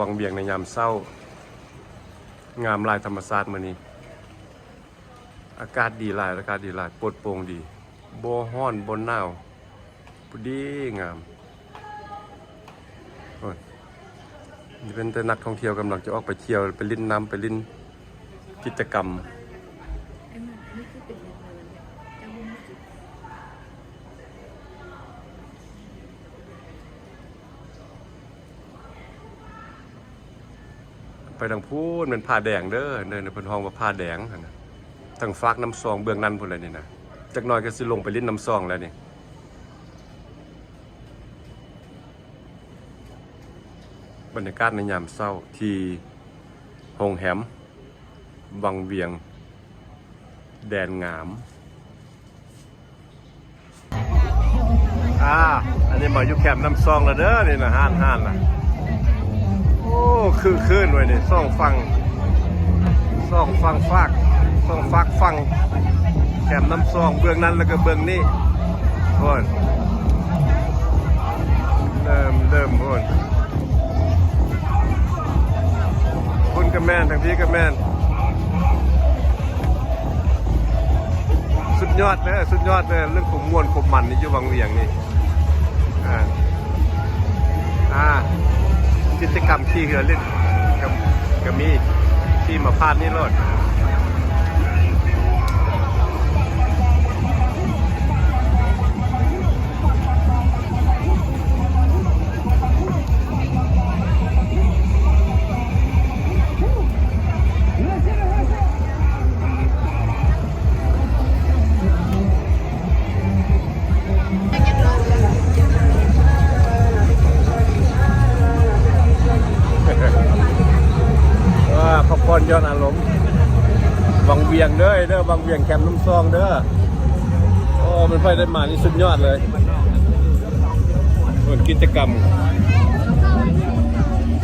วังเวียงในยามเช้างามลายธรรมชาติมื้อนี้อากาศดีหลายปลอดโปร่งดีบ่ร้อนบ่หนาวพอดีงามโอ้ยนี่เป็นแต่นักท่องเที่ยวกำลังจะออกไปเที่ยวไปลิ้นน้ำไปลิ้นกิจกรรมไปทางพูนเป็นผ้าแดงเด้อเดินในพื้นห้องว่าผ้าแดงนะทางฟากน้ำซองเบื้องนั้นพุ่นเลยนี่นะจักหน่อยก็สิลงไปลิ้นน้ำซองแล้วนี่บรรยากาศในยามเช้าที่โรงแรมวังเวียงแดนงามอันนี้มาอยู่แคมป์น้ำซองแล้วเด้อนี่นะห้านนะโอ้คือคืนไว้นี่ซ่องฟังฟากฟังแคมป์น้ำซองเบื้องนั้นแล้วก็เบื้องนี้โอนเริ่มโอนคุณกับแม่นทางพี่กับแม่นสุดยอดเลยเรื่องขมมวนขมมันนี่อยู่วังเวียงนี่กิจกรรมขี่เรือเล่นก็มีที่มาพาดนี่รถพักผ่อนย้อนอารมณ์วังเวียงเด้อวังเวียงแคมป์น้ำซองเด้อโอ้มันไฟได้มานี่สุดยอดเลยเหมือนกิจกรรม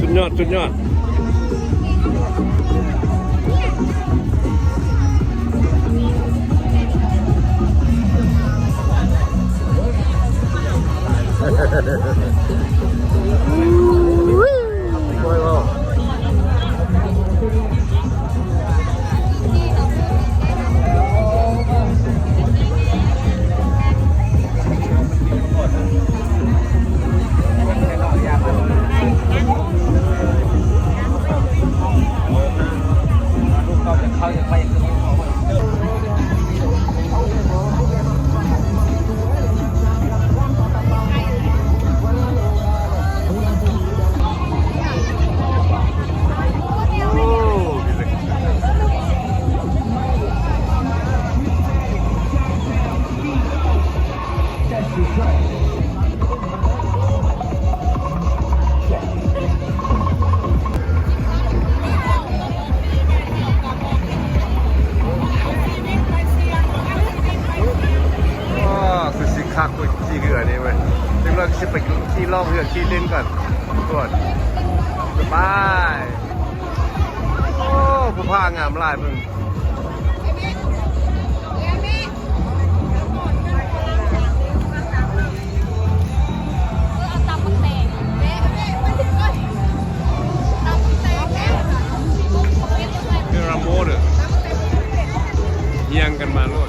สุดยอดขี่เรือนี่เว้ยถึงเราจะไปขี่ล่องเรือขี่เล่นก่อนสบายโอ้ผู้พางามลายมึงเรือรามโบ้เด้อเยียงกันมาโลด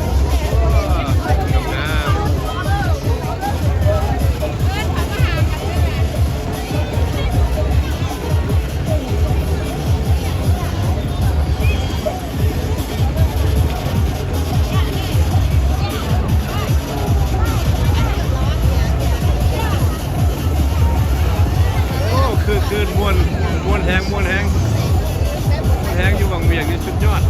คืนมวนแหงอยู่วังเวียงนี่สุดยอด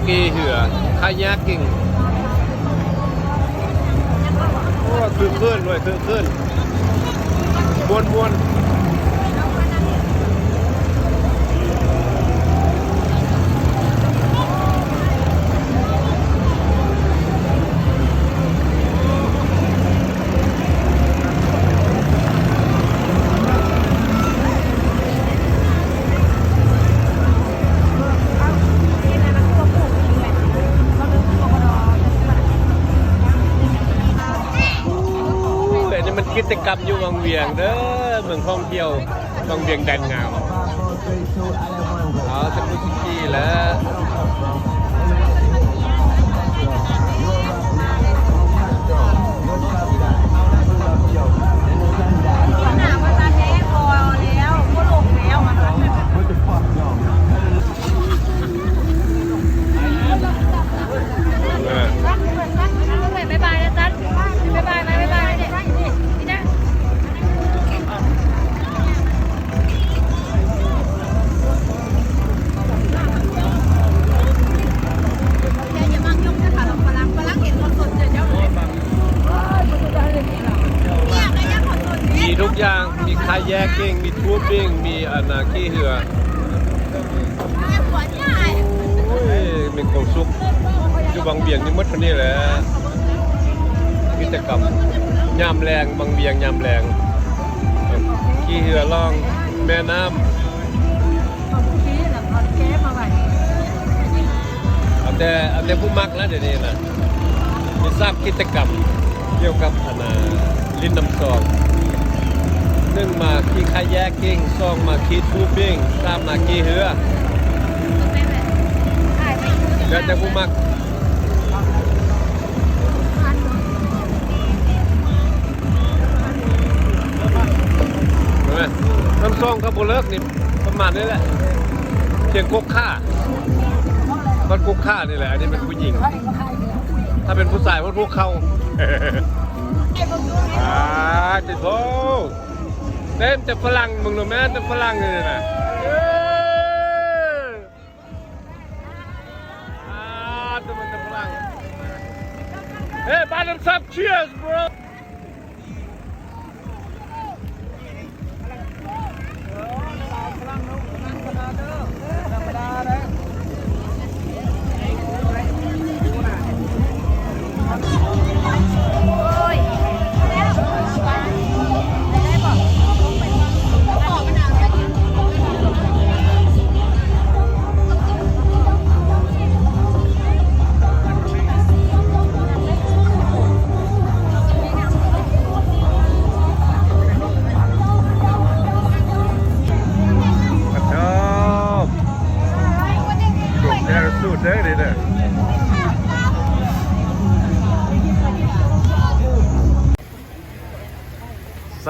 กีเหือคายักกิ่งโอ้คือขึ้นด้วยคือขึ้นมวนกิจกรรมอยู่บางเวียงเด้อเมืองท่องเที่ยวบางเวียงแดนงามเอาจะพูดที่แล้วหนามาตาแท้พอแล้วก็ลงแล้วมันบ๊ายบายนะจ๊ะบ๊ายบายไหมบ๊ายบายเนี่ยนี่นะอย่ามั่งยกนะคะเราฝรั่งเห็นคนสดเดี๋ยวเนี่ยก็ยังคนสด มีทุกอย่างมีคาแยกกิ้งมีทูบบิ้งมีอนาคีเหือโอ้ยมีความสุขอยู่บางเวียงนี่มดคนนี้แหละกิจกรรมยามแรงบางเวียงยามแรงขี่เหือล่องแม่น้ำเอาแต่ผู้มักแล้วเดี๋ยวนี้นะมีทราบกิจกรรมเกี่ยวกับลิ้นน้ำซอง1มาขี่คาแยกกิ้ง2มาขี่ทูบบิ้ง3มาขี่เหือแล้วแต่ผู้มักน้ำซองกับโบเลิกนี่ประมาณนี้แหละเชียงกุ๊กข้าบ้านกุ๊กข้านี่แหละอันนี้เป็นผู้หญิงถ้าเป็นผู้ชายพวกเขาจิโตเต้นแต่ฝรั่งมึงหรือแม่แต่ฝรั่งเลยนะแต่มันแต่ฝรั่งเฮ้ยบ้านน้ำซับ cheers bro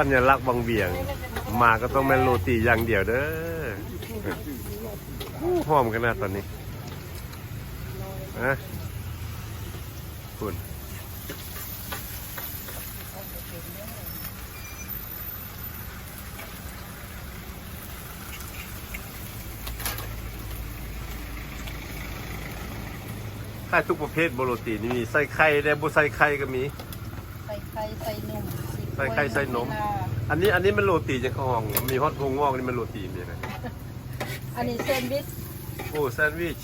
สัญลักษณ์บางเบียงมาก็ต้องแม่นโรตีอย่างเดียวเด้อหอมกันนะตอนนี้นะคุณขายทุกประเภทโรตีนี่มีใส่ไข่ได้บ่ใส่ไข่ก็มีใส่ไข่ใส่นมใส่ไข่ใส่นมอันนี้มันโรตีจากห้องมีฮอตงอกนี่มันโรตีมีนะอันนี้แซนด์วิชโอ้แซนด์วิช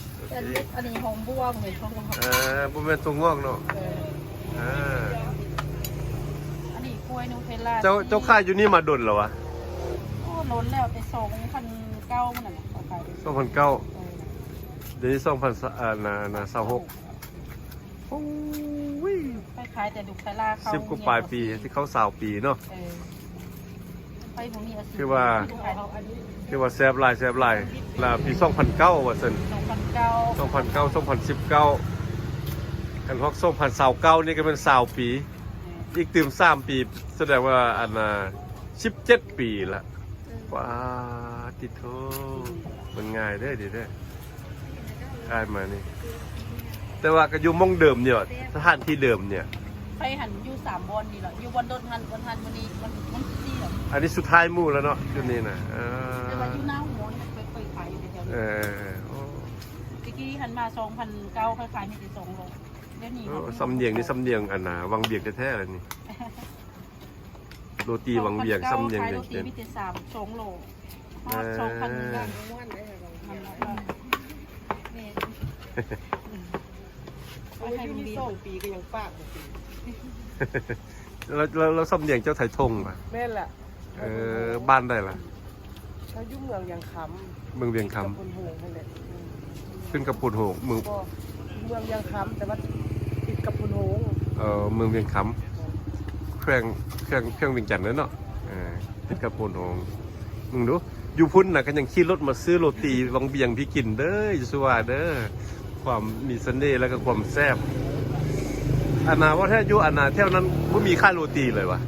อันนี้หอมบัวเหมือนหอมบัวบุ้มเป็นตัวงอกเนาะอันนี้กล้วยนูเทลล่าเจ้าขายอยู่นี่มาดนเหรอวะโอ้ล้นแล้วแต่2,900มันน่ะขาย2,900เดี๋ยวนี้2,026โอ้ยคล้ายแต่ดุกไทล่าเขา10 กว่าปลายปีที่เขา20 ปีเนาะไปบ่มีอาชีพคือว่าแซบลายแล้วปี2009ว่าซั่น2019กันฮอก2029นี่ก็เป็น20 ปีอีกตื่ม3 ปีแสดงว่า17 ปีละว้าติโธมันง่ายได้ดีได้กลายมานี่แต่ว่าก็อยู่มองเดิมเนี่ยสถานที่เดิมเนี่ยไปหันอยู่3 บอนนี่แหละอยู่บอนดนหันวันนี้มันซี่เหรออันนี้สุดท้ายมู่แล้วเนาะจุดนี้นะแต่ว่าอยู่หน้าหัวไปขายอยู่แถวนี้โอ้ตะกี้ กี้หันมา2,900คล้ายๆมีแต่2โลเดี๋ยวนี้ สำเนียงนี่สำเนียงอันน่ะวังเบียงแท้ๆเลยนี่โรตีวังเบียงสำเนียง ขาย เด่ โรตี น มีแต่2โลฮอด2,000มันไปให้ลุงเบียร์ ปีก็ยังปากบ่ปี ๆแล้วสำเนียงเจ้าไทยทงป่ะ แม่นแหละ บ้านได้ล่ะ ถ้ายุ่งเมืองยังค เมืองเวียง ำ คำ คนโหงนั่นแหละ ขึ้นกับพูนโหงเมือง ก็เมืองยังคำแต่ว่าติดกับคนโหง เมืองเวียงคำเครื่องเวียงจันทน์เนาะติดกับพูนโหงมึงดูอยู่พุ่นน่ะก็ยังขี่รถมาซื้อโรตีวังเบียงพี่กินเด้ออยู่สว่าเด้อความมีเสน่ห์แล้วก็ความแซ่บอันนาว่าแท้อยู่อันนาแถวนั้นบ่มีค่ายโรตีเลยวะ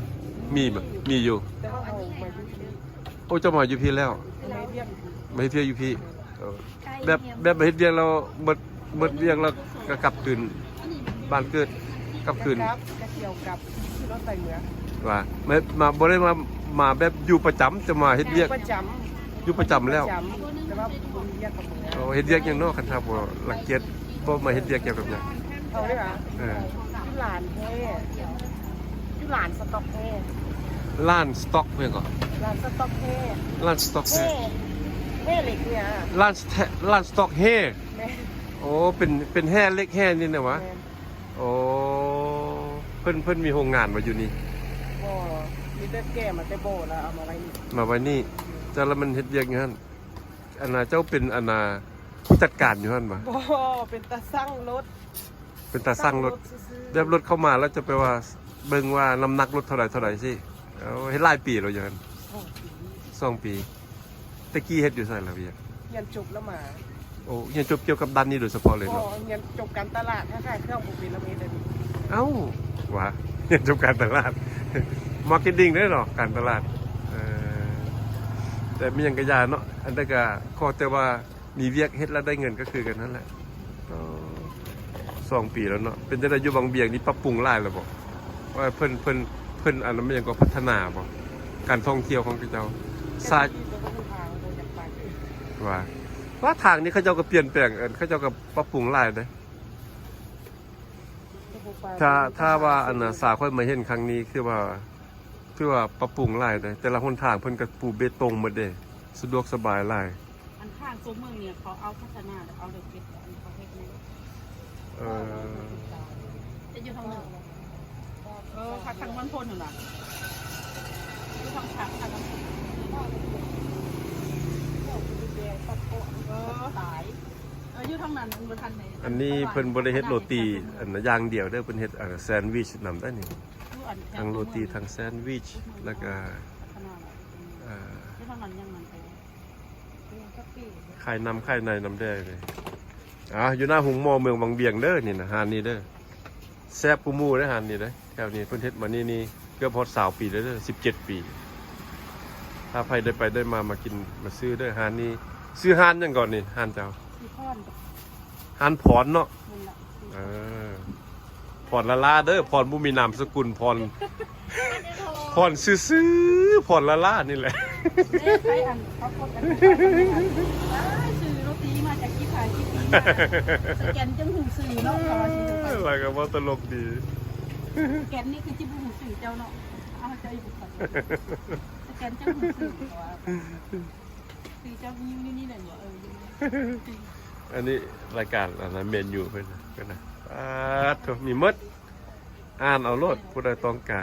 มีมั้ยมีอยู่ แต่ว่าเอามาอยู่ที่ โอ้เจ้ามาอยู่พี่แล้ว ไม่เรียก มาเที่ยวอยู่พี่แบบมาเฮ็ดเวียงเราเบิดเวียงแล้วก็กลับคืนบ้านเกิดกลับคืน กับกระเกี่ยวกับที่รถไฟเหมือง ว่ามาบ่ได้มาแบบอยู่ประจำจะมาเฮ็ดเวียก ประจ อยู่ประจำ ำ แล้ว แต่ว่าผมเรียกกับเหมือง เอาเฮ็ดเวียกหยังเนาะคันถ้าบ่รังเกียจบ่มาเฮ็ดเวียกเกี่ยวกับหยัง เอาได้ป่ะ เออ ยุหลานแท้ยุหลานสต็อกแท้ ร้านสต็อกเพิ่นก็ ร้านสต็อกแท้ ร้านสต็อก แท้แท้เหล็กเนี่ย ร้านสต็อกเฮ แม่ โอ้เป็นแห่เล็กแห่นี่นะวะ แม่ โอ้เพิ่นมีโรงงานมาอยู่นี่ บ่มีแต่แก้มาแต่โบแล้วเอามาไว้นี่ มาไว้นี่เจ้าแล้วมันเฮ็ดเวียกอยู่หั่นอันน่ะเจ้าเป็นอันน่ะผู้จัดการอยู่หั่นบ่ บ่เป็นตาสั่งรถ เป็นตาสั่งรถ ซื่อๆ เรียบรถเข้ามาแล้วจะไปว่าเบิ่งว่าน้ำหนักรถเท่าไหร่สิเอาเฮ็ดหลายปีแล้วอย่างนั้น 2 ปีตะกี้เฮ็ดอยู่ไสล่ะพี่ เรียนจบแล้วมา โอ้เรียนจบเกี่ยวกับด้านนี้โดยเฉพาะเลย ก็ เนาะ เรียนจบการตลาดถ้าขายเครื่องบุฟเฟ่ต์ละเมตรเลย เอ้าว่าเรียนจบการตลาด มาร์เก็ตติ้งได้เนาะการตลาดแต่มีหยังกะยาเนาะอันนั้นก็ขอแต่ว่ามีเวียกเฮ็ดแล้วได้เงินก็คือกันนั่นแหละก็2 ปีแล้วเนาะเป็นจังได๋อยู่บางเบียงนี่ปรับปรุงหลายแล้วบ่ว่าเพิ่นอันนั้นมันยังก็พัฒนาบ่การท่องเที่ยวของเจ้าซา ที่จะต้องทางโดยจากไป ว่าทางนี้เขาเจ้าก็เปลี่ยนแปลงเขาเจ้าก็ปรับปรุงหลายเด้ถ้าว่าอันน่ะสาค่อยมาเห็นครั้งนี้คือว่าปรับปรุงหลายเด้แต่ละหนทางเพิ่นก็ปูเบตงหมดเด้สะดวกสบายหลาย อันข้างตัวเมืองเนี่ยเขาเอาพัฒนาเอาเด็กเก็บอันเขาเฮ็ดนี่ จะอยู่ทางเหนือทางมันพนอยู่ล่ะอยู่ทางทางมันพนตายอยู่ทางนั้นมันบ่ทันไหน อันนี้เพิ่นบ่ได้เฮ็ดโรตีอันน่ะอย่างเดียวเด้อเพิ่นเฮ็ดแซนด์วิชนำได้นี่ทั้งโรตีทั้งแซนด์วิชแล้วก็ พัฒนาอยู่ทางนั้นยังมันไป ไข่นำไข่ในน้ำแดงเลยอยู่หน้าหุงหม้อเมืองบางเบียงเด้อนี่นะหาดนี้เด้อแซ่บกูมูเด้อหาดนี้เด้อแถวนี้เพิ่นเฮ็ดมานี่เกือบฮอด20 ปีแล้วเด้อ17 ปี ถ้าใครได้ไปได้มากินมาซื้อเด้อหาดนี้ซื้อหานหยังก่อนนี่หานเจ้า ที่พร หานพรเนาะ นั่นแหละ พรละลาเด้อพรบ่มีนามสกุลพรซื่อๆพรละลานี่แหละ ใช้อันเขากดอันซื้อโรตีมาจากที่ขายที่ปีสแกนจังหูสื่อเนาะ อะไรก็ว่าตลกดี สแกนนี่คือจิบหูสื่อเจ้าเนาะเอาใจบุกสแกนจังหูสื่อว่าสื่อเจ้ายิ้มนี่แหละเนี่ยอันนี้รายการอะไรเมนูเพื่อนกันนะมีมดอ่านเอาโลดผู้ใดต้องการ